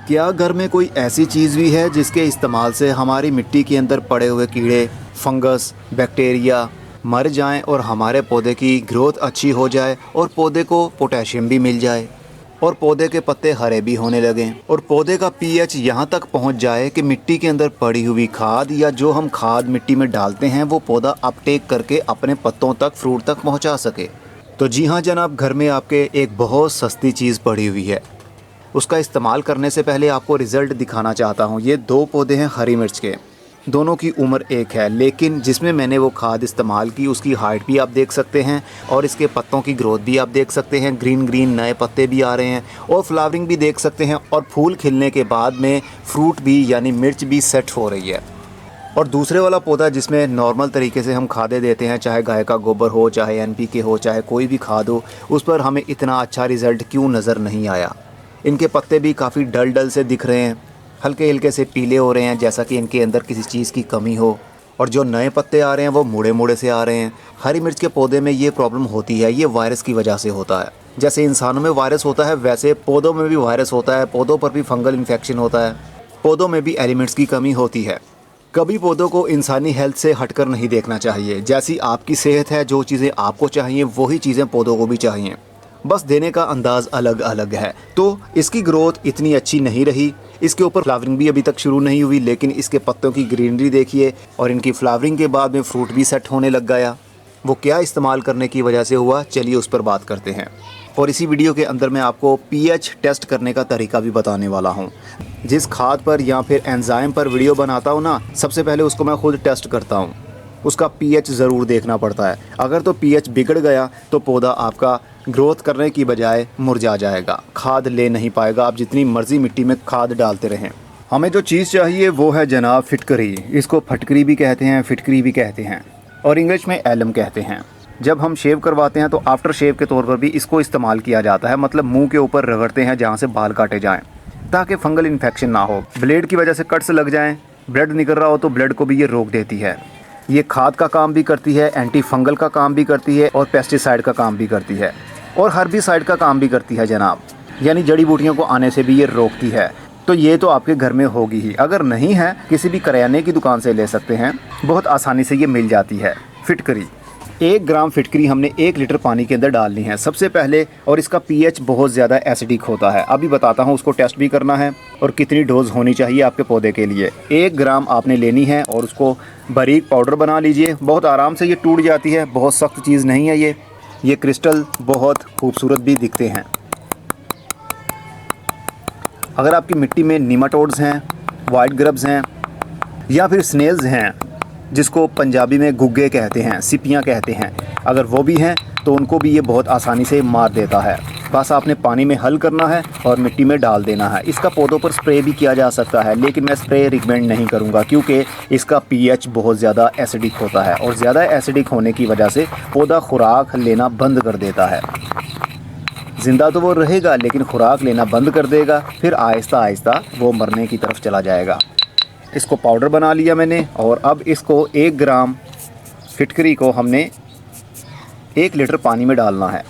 क्या घर में कोई ऐसी चीज़ भी है जिसके इस्तेमाल से हमारी मिट्टी के अंदर पड़े हुए कीड़े, फंगस, बैक्टीरिया मर जाएं और हमारे पौधे की ग्रोथ अच्छी हो जाए और पौधे को पोटेशियम भी मिल जाए और पौधे के पत्ते हरे भी होने लगें और पौधे का पीएच यहाँ तक पहुँच जाए कि मिट्टी के अंदर पड़ी हुई खाद या जो हम खाद मिट्टी में डालते हैं वो पौधा अपटेक करके अपने पत्तों तक, फ्रूट तक पहुँचा सके? तो जी हाँ जनाब, घर में आपके एक बहुत सस्ती चीज़ पड़ी हुई है। उसका इस्तेमाल करने से पहले आपको रिज़ल्ट दिखाना चाहता हूँ। ये 2 पौधे हैं हरी मिर्च के, दोनों की उम्र एक है, लेकिन जिसमें मैंने वो खाद इस्तेमाल की उसकी हाइट भी आप देख सकते हैं और इसके पत्तों की ग्रोथ भी आप देख सकते हैं। ग्रीन ग्रीन नए पत्ते भी आ रहे हैं और फ्लावरिंग भी देख सकते हैं और फूल खिलने के बाद में फ्रूट भी यानी मिर्च भी सेट हो रही है। और दूसरे वाला पौधा जिसमें नॉर्मल तरीके से हम खादें देते हैं, चाहे गाय का गोबर हो, चाहे एनपीके हो, चाहे कोई भी खाद हो, उस पर हमें इतना अच्छा रिज़ल्ट क्यों नज़र नहीं आया? इनके पत्ते भी काफ़ी डल डल से दिख रहे हैं, हल्के हल्के से पीले हो रहे हैं, जैसा कि इनके अंदर किसी चीज़ की कमी हो। और जो नए पत्ते आ रहे हैं वो मुड़े मुड़े से आ रहे हैं। हरी मिर्च के पौधे में ये प्रॉब्लम होती है, ये वायरस की वजह से होता है। जैसे इंसानों में वायरस होता है वैसे पौधों में भी वायरस होता है, पौधों पर भी फंगल इन्फेक्शन होता है, पौधों में भी एलिमेंट्स की कमी होती है। कभी पौधों को इंसानी हेल्थ से हटकर नहीं देखना चाहिए। जैसी आपकी सेहत है, जो चीज़ें आपको चाहिए वही चीज़ें पौधों को भी चाहिए, बस देने का अंदाज़ अलग अलग है। तो इसकी ग्रोथ इतनी अच्छी नहीं रही, इसके ऊपर फ्लावरिंग भी अभी तक शुरू नहीं हुई, लेकिन इसके पत्तों की ग्रीनरी देखिए और इनकी फ्लावरिंग के बाद में फ्रूट भी सेट होने लग गया। वो क्या इस्तेमाल करने की वजह से हुआ, चलिए उस पर बात करते हैं। और इसी वीडियो के अंदर मैं आपको पीएच टेस्ट करने का तरीका भी बताने वाला हूँ। जिस खाद पर या फिर एंजाइम पर वीडियो बनाता हूँ ना, सबसे पहले उसको मैं खुद टेस्ट करता हूँ। उसका पीएच ज़रूर देखना पड़ता है। अगर तो पीएच बिगड़ गया तो पौधा आपका ग्रोथ करने की बजाय मुरझा जाएगा, खाद ले नहीं पाएगा, आप जितनी मर्ज़ी मिट्टी में खाद डालते रहें। हमें जो चीज़ चाहिए वो है जनाब फिटकरी। इसको फटकरी भी कहते हैं, फिटकरी भी कहते हैं और इंग्लिश में एलम कहते हैं। जब हम शेव करवाते हैं तो आफ्टर शेव के तौर पर भी इसको इस्तेमाल किया जाता है, मतलब मुंह के ऊपर रगड़ते हैं जहाँ से बाल काटे जाएं ताकि फंगल इन्फेक्शन ना हो। ब्लेड की वजह से कट्स लग जाएं, ब्लड निकल रहा हो तो ब्लड को भी ये रोक देती है। ये खाद का काम भी करती है, एंटी फंगल का काम भी करती है और पेस्टिसाइड का काम भी करती है और हर्बिसाइड का काम भी करती है जनाब, यानी जड़ी बूटियों को आने से भी ये रोकती है। तो ये तो आपके घर में होगी ही, अगर नहीं है किसी भी करियाने की दुकान से ले सकते हैं, बहुत आसानी से ये मिल जाती है फिटकरी। 1 ग्राम फिटकरी हमने 1 लीटर पानी के अंदर डालनी है सबसे पहले, और इसका पीएच बहुत ज़्यादा एसिडिक होता है। अभी बताता हूँ, उसको टेस्ट भी करना है और कितनी डोज होनी चाहिए आपके पौधे के लिए। 1 ग्राम आपने लेनी है और उसको बारीक पाउडर बना लीजिए। बहुत आराम से ये टूट जाती है, बहुत सख्त चीज़ नहीं है ये क्रिस्टल बहुत खूबसूरत भी दिखते हैं। अगर आपकी मिट्टी में नीमाटोड्स हैं, वाइट ग्रब्स हैं या फिर स्नेल्स हैं, जिसको पंजाबी में गुग्गे कहते हैं, सिपियाँ कहते हैं, अगर वो भी हैं तो उनको भी ये बहुत आसानी से मार देता है। बस आपने पानी में हल करना है और मिट्टी में डाल देना है। इसका पौधों पर स्प्रे भी किया जा सकता है, लेकिन मैं स्प्रे रिकमेंड नहीं करूँगा क्योंकि इसका पीएच बहुत ज़्यादा एसिडिक होता है और ज़्यादा एसिडिक होने की वजह से पौधा खुराक लेना बंद कर देता है। ज़िंदा तो वो रहेगा लेकिन खुराक लेना बंद कर देगा, फिर आहिस्ता आहिस्ता वो मरने की तरफ चला जाएगा। इसको पाउडर बना लिया मैंने और अब इसको 1 ग्राम फिटकरी को हमने 1 लीटर पानी में डालना है।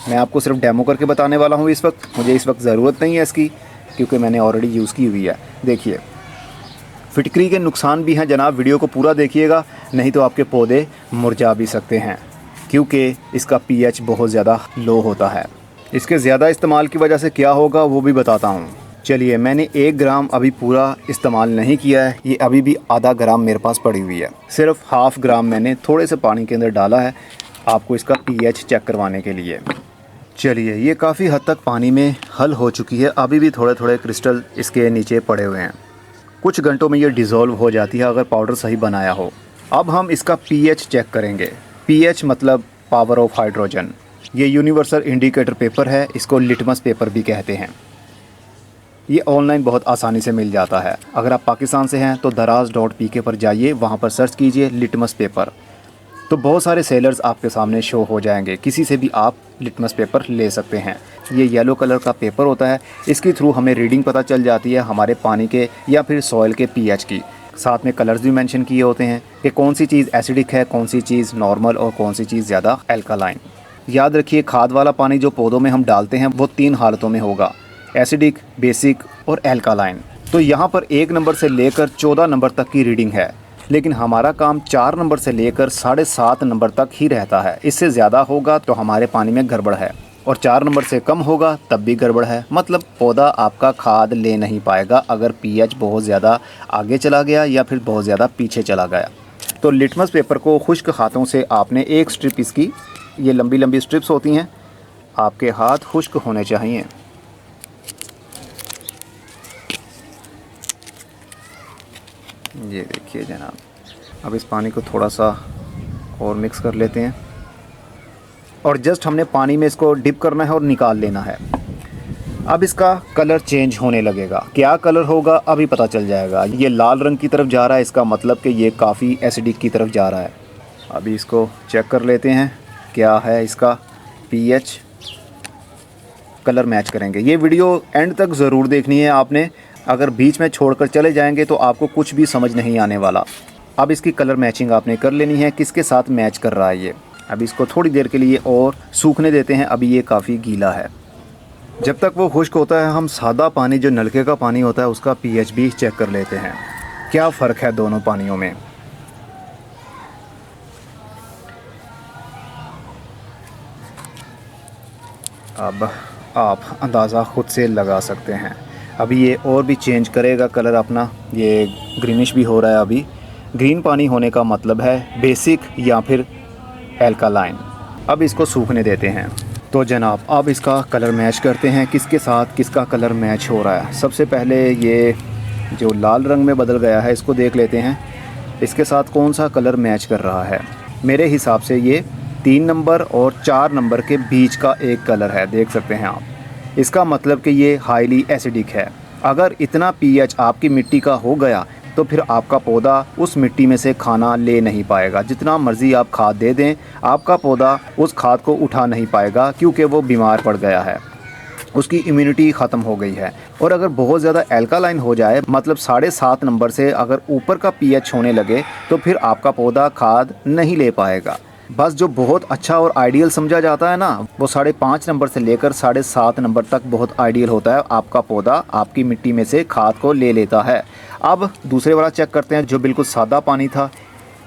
मैं आपको सिर्फ डेमो करके बताने वाला हूँ इस वक्त, मुझे इस वक्त ज़रूरत नहीं है इसकी क्योंकि मैंने ऑलरेडी यूज़ की हुई है। देखिए फिटकरी के नुकसान भी हैं जनाब, वीडियो को पूरा देखिएगा, नहीं तो आपके पौधे मुरझा भी सकते हैं क्योंकि इसका पीएच बहुत ज़्यादा लो होता है। इसके ज़्यादा इस्तेमाल की वजह से क्या होगा वो भी बताता हूँ। चलिए, मैंने 1 ग्राम अभी पूरा इस्तेमाल नहीं किया है, ये अभी भी आधा ग्राम मेरे पास पड़ी हुई है। सिर्फ हाफ़ ग्राम मैंने थोड़े से पानी के अंदर डाला है आपको इसका पीएच चेक करवाने के लिए। चलिए, ये काफ़ी हद तक पानी में हल हो चुकी है, अभी भी थोड़े थोड़े क्रिस्टल इसके नीचे पड़े हुए हैं। कुछ घंटों में ये डिज़ोल्व हो जाती है अगर पाउडर सही बनाया हो। अब हम इसका पीएच चेक करेंगे। पीएच मतलब पावर ऑफ हाइड्रोजन। ये यूनिवर्सल इंडिकेटर पेपर है, इसको लिटमस पेपर भी कहते हैं। ये ऑनलाइन बहुत आसानी से मिल जाता है। अगर आप पाकिस्तान से हैं तो daraz.pk पर जाइए, वहाँ पर सर्च कीजिए लिटमस पेपर, तो बहुत सारे सेलर्स आपके सामने शो हो जाएंगे। किसी से भी आप लिटमस पेपर ले सकते हैं। ये येलो कलर का पेपर होता है, इसके थ्रू हमें रीडिंग पता चल जाती है हमारे पानी के या फिर सॉइल के पीएच की। साथ में कलर्स भी मेंशन किए होते हैं कि कौन सी चीज़ एसिडिक है, कौन सी चीज़ नॉर्मल और कौन सी चीज़ ज़्यादा एल्कालाइन। याद रखिए, खाद वाला पानी जो पौधों में हम डालते हैं वो 3 हालतों में होगा। एसिडिक, बेसिक और एल्कालाइन। तो यहाँ पर 1 नंबर से लेकर 14 नंबर तक की रीडिंग है, लेकिन हमारा काम 4 नंबर से लेकर 7.5 नंबर तक ही रहता है। इससे ज़्यादा होगा तो हमारे पानी में गड़बड़ है, और 4 नंबर से कम होगा तब भी गड़बड़ है। मतलब पौधा आपका खाद ले नहीं पाएगा अगर पीएच बहुत ज़्यादा आगे चला गया या फिर बहुत ज़्यादा पीछे चला गया। तो लिटमस पेपर को खुश्क हाथों से आपने एक स्ट्रिप, इसकी ये लंबी लंबी स्ट्रिप्स होती हैं, आपके हाथ खुश्क होने चाहिए। ये देखिए जनाब, अब इस पानी को थोड़ा सा और मिक्स कर लेते हैं, और जस्ट हमने पानी में इसको डिप करना है और निकाल लेना है। अब इसका कलर चेंज होने लगेगा। क्या कलर होगा अभी पता चल जाएगा। ये लाल रंग की तरफ जा रहा है, इसका मतलब कि ये काफ़ी एसिडिक की तरफ जा रहा है। अभी इसको चेक कर लेते हैं क्या है इसका पीएच। कलर मैच करेंगे। ये वीडियो एंड तक ज़रूर देखनी है आपने, अगर बीच में छोड़कर चले जाएंगे तो आपको कुछ भी समझ नहीं आने वाला। अब इसकी कलर मैचिंग आपने कर लेनी है, किसके साथ मैच कर रहा है ये। अब इसको थोड़ी देर के लिए और सूखने देते हैं, अभी ये काफ़ी गीला है। जब तक वो खुश्क होता है हम सादा पानी जो नलके का पानी होता है उसका पीएच भी चेक कर लेते हैं, क्या फ़र्क है दोनों पानियों में। अब आप अंदाज़ा ख़ुद से लगा सकते हैं। अभी ये और भी चेंज करेगा कलर अपना, ये ग्रीनिश भी हो रहा है। अभी ग्रीन पानी होने का मतलब है बेसिक या फिर एल्कालाइन। अब इसको सूखने देते हैं। तो जनाब अब इसका कलर मैच करते हैं, किसके साथ किसका कलर मैच हो रहा है। सबसे पहले ये जो लाल रंग में बदल गया है इसको देख लेते हैं, इसके साथ कौन सा कलर मैच कर रहा है। मेरे हिसाब से ये 3 नंबर और 4 नंबर के बीच का एक कलर है, देख सकते हैं आप। इसका मतलब कि ये हाईली एसिडिक है। अगर इतना पीएच आपकी मिट्टी का हो गया तो फिर आपका पौधा उस मिट्टी में से खाना ले नहीं पाएगा। जितना मर्ज़ी आप खाद दे दें, आपका पौधा उस खाद को उठा नहीं पाएगा, क्योंकि वो बीमार पड़ गया है, उसकी इम्यूनिटी ख़त्म हो गई है। और अगर बहुत ज़्यादा एल्कालाइन हो जाए, मतलब 7.5 नंबर से अगर ऊपर का पीएच होने लगे, तो फिर आपका पौधा खाद नहीं ले पाएगा। बस जो बहुत अच्छा और आइडियल समझा जाता है ना, वो 5.5 नंबर से लेकर 7.5 नंबर तक बहुत आइडियल होता है। आपका पौधा आपकी मिट्टी में से खाद को ले लेता है। अब दूसरे वाला चेक करते हैं, जो बिल्कुल सादा पानी था,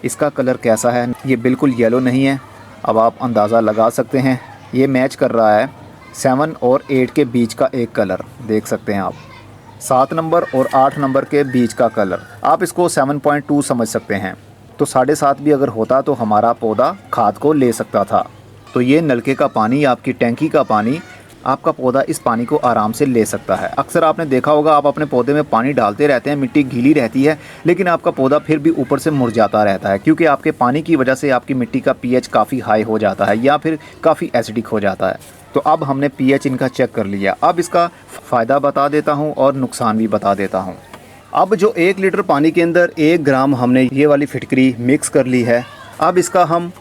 इसका कलर कैसा है। ये बिल्कुल येलो नहीं है। अब आप अंदाज़ा लगा सकते हैं, ये मैच कर रहा है 7 और 8 के बीच का एक कलर, देख सकते हैं आप। 7 नंबर और 8 नंबर के बीच का कलर, आप इसको 7.2 समझ सकते हैं। तो 7.5 भी अगर होता तो हमारा पौधा खाद को ले सकता था। तो ये नलके का पानी, आपकी टैंकी का पानी, आपका पौधा इस पानी को आराम से ले सकता है। अक्सर आपने देखा होगा, आप अपने पौधे में पानी डालते रहते हैं, मिट्टी गीली रहती है, लेकिन आपका पौधा फिर भी ऊपर से मुरझाता रहता है, क्योंकि आपके पानी की वजह से आपकी मिट्टी का पीएच काफ़ी हाई हो जाता है या फिर काफ़ी एसिडिक हो जाता है। तो अब हमने पीएच इनका चेक कर लिया। अब इसका फ़ायदा बता देता हूँ और नुकसान भी बता देता हूँ। अब जो 1 लीटर पानी के अंदर 1 ग्राम हमने ये वाली फिटकरी मिक्स कर ली है। अब इसका हम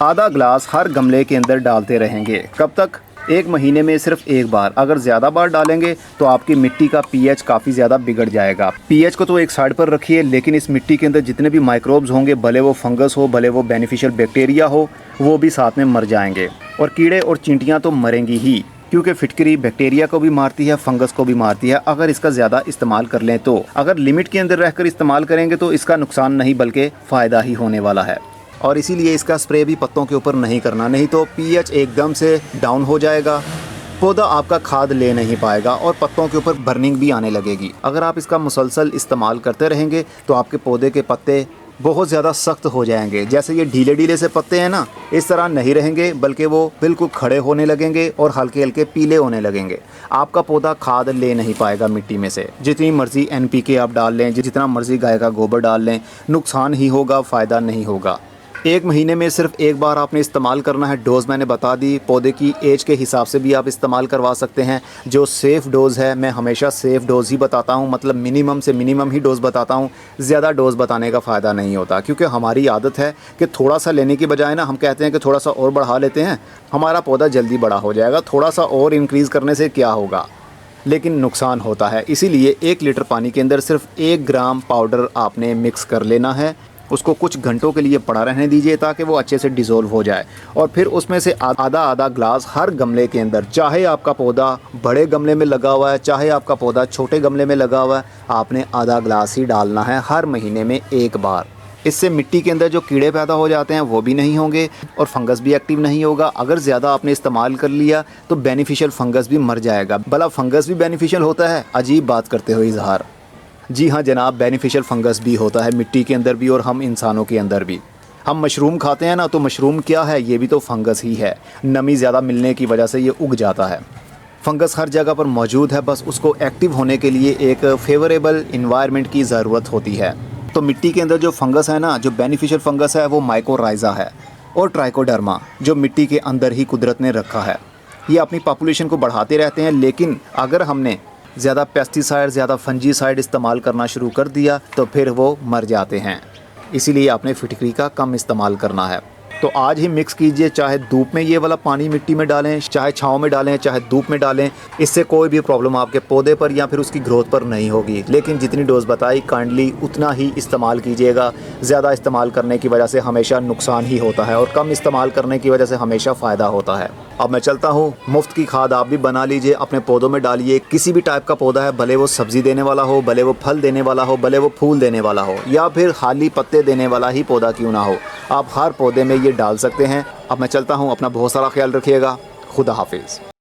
आधा ग्लास हर गमले के अंदर डालते रहेंगे। कब तक? 1 महीने में सिर्फ 1 बार। अगर ज़्यादा बार डालेंगे तो आपकी मिट्टी का पीएच काफ़ी ज़्यादा बिगड़ जाएगा। पीएच को तो एक साइड पर रखिए, लेकिन इस मिट्टी के अंदर जितने भी माइक्रोब्स होंगे, भले वो फंगस हो, भले वो बेनिफिशियल बैक्टीरिया हो, वो भी साथ में मर जाएंगे। और कीड़े और चींटियाँ तो मरेंगी ही, क्योंकि फिटकरी बैक्टीरिया को भी मारती है, फंगस को भी मारती है, अगर इसका ज़्यादा इस्तेमाल कर लें तो। अगर लिमिट के अंदर रहकर इस्तेमाल करेंगे तो इसका नुकसान नहीं बल्कि फ़ायदा ही होने वाला है। और इसीलिए इसका स्प्रे भी पत्तों के ऊपर नहीं करना, नहीं तो पीएच एकदम से डाउन हो जाएगा, पौधा आपका खाद ले नहीं पाएगा और पत्तों के ऊपर बर्निंग भी आने लगेगी। अगर आप इसका मुसलसल इस्तेमाल करते रहेंगे तो आपके पौधे के पत्ते बहुत ज़्यादा सख्त हो जाएंगे। जैसे ये ढीले ढीले से पत्ते हैं ना, इस तरह नहीं रहेंगे, बल्कि वो बिल्कुल खड़े होने लगेंगे और हल्के हल्के पीले होने लगेंगे। आपका पौधा खाद ले नहीं पाएगा मिट्टी में से। जितनी मर्ज़ी NPK आप डाल लें, जितना मर्ज़ी गाय का गोबर डाल लें, नुकसान ही होगा, फ़ायदा नहीं होगा। 1 महीने में सिर्फ 1 बार आपने इस्तेमाल करना है। डोज़ मैंने बता दी, पौधे की एज के हिसाब से भी आप इस्तेमाल करवा सकते हैं। जो सेफ़ डोज़ है, मैं हमेशा सेफ़ डोज़ ही बताता हूं, मतलब मिनिमम से मिनिमम ही डोज़ बताता हूं। ज़्यादा डोज़ बताने का फ़ायदा नहीं होता, क्योंकि हमारी आदत है कि थोड़ा सा लेने की बजाय ना हम कहते हैं कि थोड़ा सा और बढ़ा लेते हैं, हमारा पौधा जल्दी बड़ा हो जाएगा। थोड़ा सा और इंक्रीज़ करने से क्या होगा, लेकिन नुकसान होता है। इसीलिए 1 लीटर पानी के अंदर सिर्फ 1 ग्राम पाउडर आपने मिक्स कर लेना है उसको कुछ घंटों के लिए पड़ा रहने दीजिए ताकि वो अच्छे से डिज़ोल्व हो जाए। और फिर उसमें से आधा आधा ग्लास हर गमले के अंदर, चाहे आपका पौधा बड़े गमले में लगा हुआ है चाहे आपका पौधा छोटे गमले में लगा हुआ है, आपने आधा ग्लास ही डालना है हर महीने में एक बार। इससे मिट्टी के अंदर जो कीड़े पैदा हो जाते हैं वो भी नहीं होंगे और फंगस भी एक्टिव नहीं होगा। अगर ज़्यादा आपने इस्तेमाल कर लिया तो बेनिफिशियल फंगस भी मर जाएगा। भला फंगस भी बेनिफिशियल होता है? अजीब बात करते हो इजहार। जी हाँ जनाब, बेनिफिशियल फंगस भी होता है मिट्टी के अंदर भी और हम इंसानों के अंदर भी। हम मशरूम खाते हैं ना, तो मशरूम क्या है? ये भी तो फंगस ही है। नमी ज़्यादा मिलने की वजह से ये उग जाता है। फंगस हर जगह पर मौजूद है, बस उसको एक्टिव होने के लिए एक फेवरेबल इन्वायरमेंट की ज़रूरत होती है। तो मिट्टी के अंदर जो फंगस है ना, जो बेनिफिशियल फंगस है वो माइकोराइज़ा है और ट्राइकोडर्मा, जो मिट्टी के अंदर ही कुदरत ने रखा है। ये अपनी पॉपुलेशन को बढ़ाते रहते हैं, लेकिन अगर हमने ज़्यादा पेस्टिसाइड, ज़्यादा फंजीसाइड इस्तेमाल करना शुरू कर दिया तो फिर वो मर जाते हैं। इसीलिए आपने फिटकरी का कम इस्तेमाल करना है। तो आज ही मिक्स कीजिए, चाहे धूप में ये वाला पानी मिट्टी में डालें, चाहे छाँव में डालें, चाहे धूप में डालें। इससे कोई भी प्रॉब्लम आपके पौधे पर या फिर उसकी ग्रोथ पर नहीं होगी। लेकिन जितनी डोज बताई काइंडली उतना ही इस्तेमाल कीजिएगा। ज़्यादा इस्तेमाल करने की वजह से हमेशा नुकसान ही होता है और कम इस्तेमाल करने की वजह से हमेशा फ़ायदा होता है। अब मैं चलता हूँ, मुफ्त की खाद आप भी बना लीजिए, अपने पौधों में डालिए। किसी भी टाइप का पौधा है, भले वो सब्ज़ी देने वाला हो, भले वो फल देने वाला हो, भले वो फूल देने वाला हो, या फिर खाली पत्ते देने वाला ही पौधा क्यों ना हो, आप हर पौधे में ये डाल सकते हैं। अब मैं चलता हूँ, अपना बहुत सारा ख्याल रखिएगा। खुदा हाफिज़।